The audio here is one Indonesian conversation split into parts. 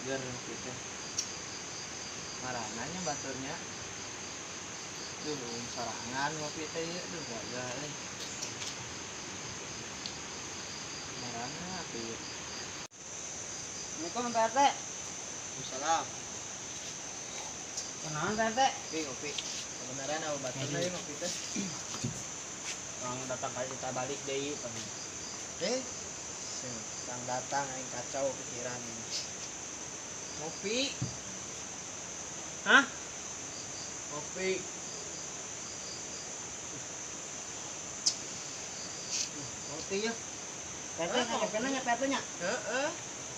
seger gitu. Marananya baturnya. Duh, sorangan ngopi teh duh gagal euy. Marana atuh. Assalamualaikum Pak RT. Waalaikumsalam. Kenalan Pak RT. Ngopi. Kebenaran anu batur deui ngopi teh. Orang datang kali kita balik deui pan. Yang datang aing kacau pikiran ini. Ngopi. Hah? Ngopi. Ngopi ya. Pak RT ngajak nanya Pak RT nya. Heeh.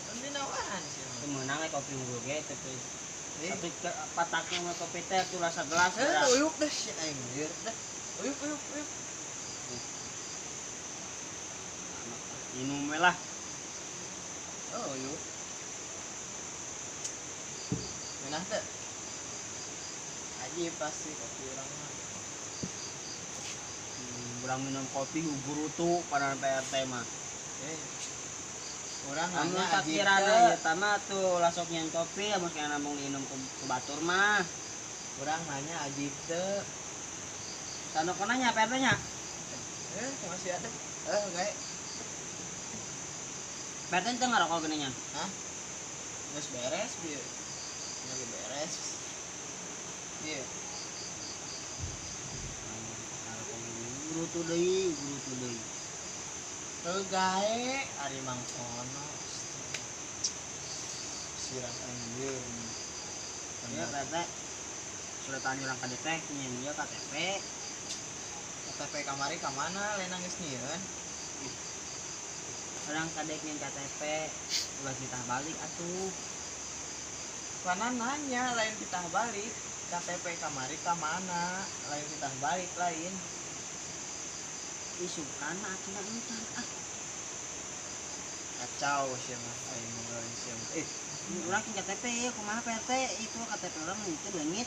Nanti nawaran sih. Kemenang kopi unggul ge tapi pataknya mah kopi teh tuh rasa gelas. Uyuk dah si aing lieur dah. Uyuk. Minum we lah. Oh, uyuk. Menah teh. Aji pasti kopi urang mah. Urang minum kopi gurutu pada Pak RT mah. Urang Anu nanya aji takirana ieu tah mah tuh lasok nyen kopi amos kana namung diinum ku batur mah. urang nanya aji teh. Tanu nanya Pak RT nya. Masih ada. Gae. Pak RT teh ngarokok geuning nya. Hah? Geus beres bieu. Lagi beres. Iya. Gurutu deui. Gae ari mangkono. Sirat anjir. Ya Pak RT. Sudah tanya urang KDP nyen ieu KTP. KTP kamari ka mana? Lain geus nyieun. Orang kadek nyen KTP ulah kita balik atuh. Kana nanya lain kita balik. KTP kamari ka mana? Lain kita balik lain. Isukan atuh encan ah. Kacau sih mah aing ngobrol sih. Urang ke KTP ya kumaha PT itu KTP urang itu leungit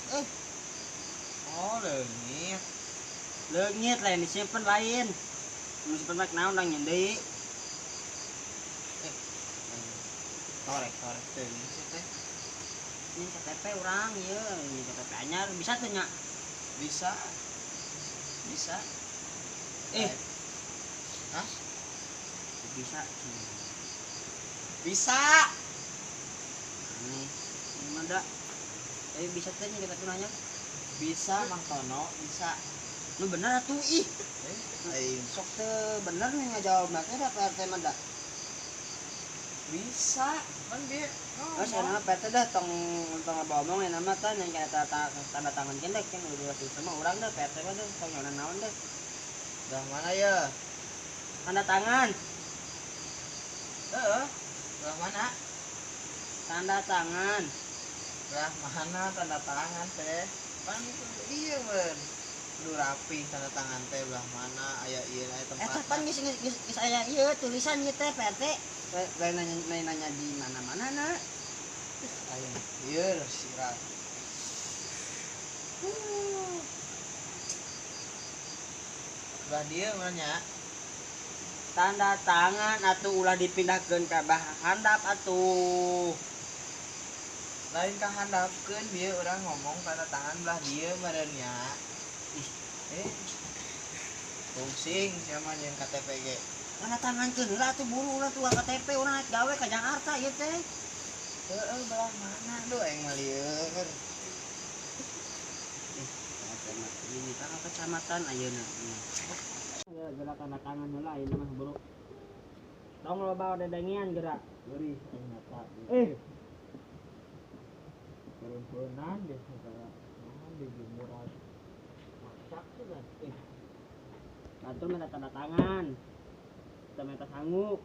Oh, leungit. Leungit lain disimpen lain. Nu simpen mah naon urang nyen deui. Korek teuing sih teh. Ini KTP urang ieu, ini KTP anyar bisa teu nya? Bisa. Hah? Bisa. Bisa. Ini mah da. Bisa teh nya kita nanya. Bisa Mang Tono, bisa. Nu bener atuh ih. Aing Sok teu bener nih ngajawab teh da PT mah da. bisa. Kan dia. Terus ya nama PT dah tong ngomong ya nama teh yang kayak tanda tangan kendek kan udah sama orang dah PT mah dah tong nyonan naon dah. Dah mana ya? Tanda tangan. Belah mana? Tanda tangan. Belah mana tanda tangan teh? Kan iya men. Kudu rapi tanda tangan teh belah mana aya ieu aya tempat. Eta pan geus aya ieu tulisan ieu teh PT. Lain nanya di mana-mana na. Ayo, ieu sirat. Belah dia mana? Tanda tangan atuh ulah dipindahkeun ka handap atuh. Lain ka handapkeun bieu urang ngomong tanda tangan belah dia meureun nya. Pusing sama nyen KTP ge. Tanda tangan keun heula atuh buru ulah tuh KTP urang naik gawe ka Jakarta ieu teh. Belah mana? Duh aing mah lieur. Ini kan kecamatan ayeuna. Gerak tanda tangan heula ieu mah buru. Tong loba dedengian gerak. Geuris aing mata. Perempuanan deh segala. Naon di jemuran. Masak tuh kan. Batur minta tanda tangan. Kita minta sanggup.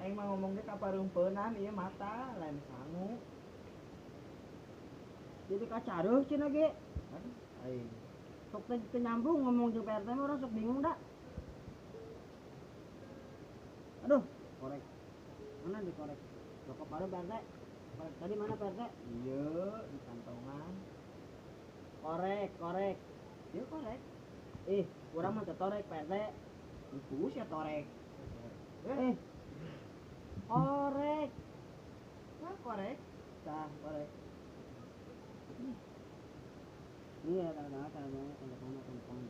Aing mah ngomong ge ka pareumpeunan ieu mata lain sangu. Jadi kacareuh cenah ge. Aing Sok teu nyambung ngomong jeung PRT mah urang sok bingung dah. Aduh, korek. Mana dikorek? Rokok baru PRT. Korek tadi mana PRT? ieu di kantongan. Korek. Ieu korek. Urang mah teu torek PRT. Impus ya torek. Korek. korek. Tah, korek. Ini ya tanda tangan.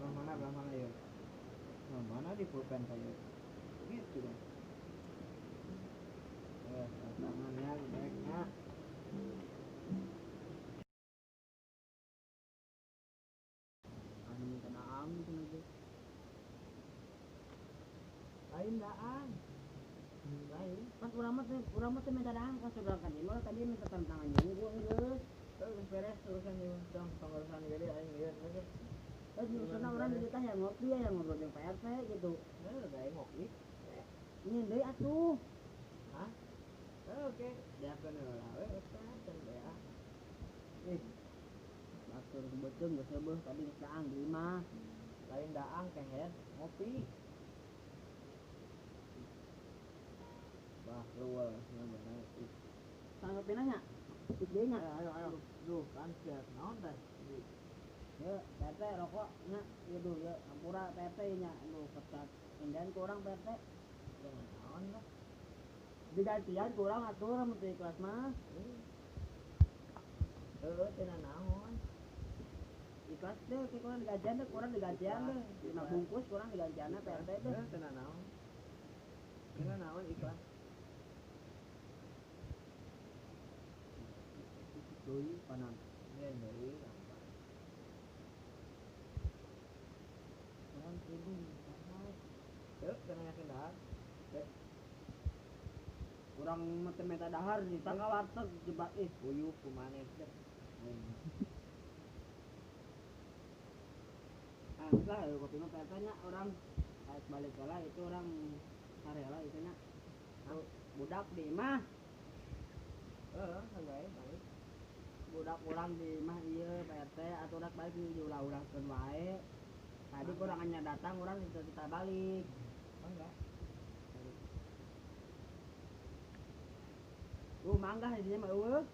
Belah mana ya? Belah mana di pulpen saya? Gitu dong. Tangannya, baiknya. Anu minta naam gitu aja. Lain daan. Lain. Pas urang mah teh minta daang pas urang kan ieu tadi minta tantangannya gua geus. Terus beres urusan ieu dong, pengurusan gede aing lieur lagi. Urusanna urang jadi tah yang ngopi ya yang ngobrol jeung PRT gitu. Udah aing ngopi. Ini deui atuh. Hah? Oke, siapkan heula we siapkan ya. Ih. Atur sebeuteung geus seubeuh tadi geus daang di imah. Lain daang keher ngopi. Bah, luar bener. Sanggepina nya. Tik deui nya. Ayo. Duh, kan siap naon teh? Ya, PRT rokok nya ieu duh ya ampura PRT nya duh pecat. Pindahan ku urang PRT. Jangan naon lah. Digantian ku urang atur mun teu ikhlas mah. Cenah naon. Ikhlas deh, kayak kurang digajian deh, kurang digajian deh. 5 bungkus kurang digajiannya PRT deh. Cenah naon. Cenah naon ikhlas. Deui panan. Ya deui. Panan kudu panas. Yuk, cenah yakin dahar. Kurang mete meta dahar di tangga warteg jebak Uyuh kumanes deh. Enggak, kopi mah PRT nya orang kayak balik lah itu orang karela itu nya. Budak di imah. Santai balik. Budak orang di imah ieu PRT atuh udah balik diulah-ulahkeun wae. Tadi kurangannya datang orang kita balik. Enggak. Mangga di dinya mah eueuh.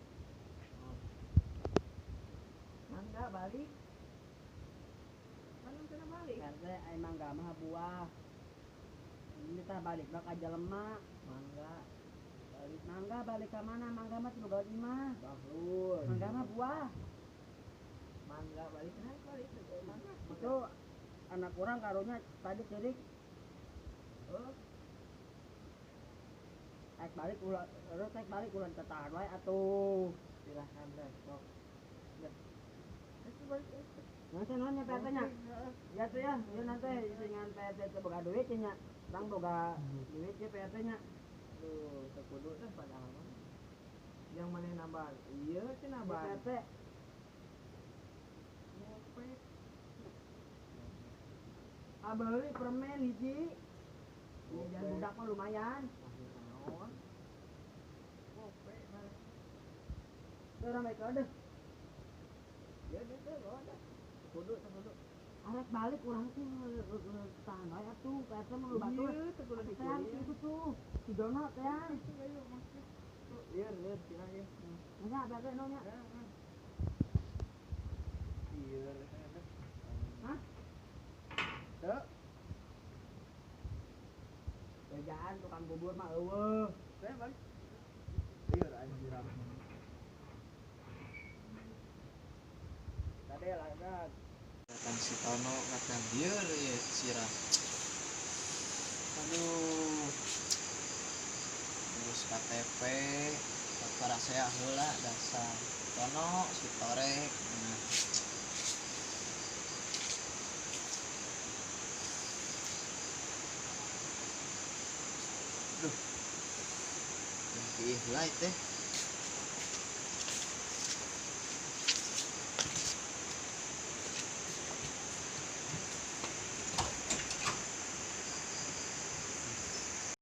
Mangga balik. Kan cenah balik. PRT ai mangga mah buah. Ini tah balik bak aja lemak. Mangga Balik mangga balik ke mana? Mangga mah tinu gawe imah. bahlul. Mangga mah buah. Mangga balik naik balik. Mangga. Itu anak orang karunya tadi cerik. Taik balik ulah, taik balik ulah tetahan wae atuh. Silahkan deh, sok. Nanti nanya PRT nya. Ya tuh ya, ya nanti dengan PRT teh boga duit nya. Urang boga duit ya PRT nya. Tuh, sekudu dah padahal mah. Yang mana nambah? Iya, cenah Ya nambah. PRT. Ngopek. Beli permen hiji. Jajan budak mah lumayan. Naon? Ngopek mah. Tuh orang baik deh. Ya gitu loh ada. Sekudu. Arek balik urang teh tahan wae atuh, PRT mah lu batur. Iya, sekudu Teh dikuliah. itu tuh. Si Dono teh. Iya, cenah ya. Masa PRT no nya? Iya, Hah? Tuh, Jajaan tukang bubur mah eueuh. saya balik. Iya, anjir. Tadi lah kan. Kan si Tono kata dia ya sirah. Aduh. Ngurus KTP, para saya heula dasar. Tono si Torek. Nah. Duh. Yang light teh.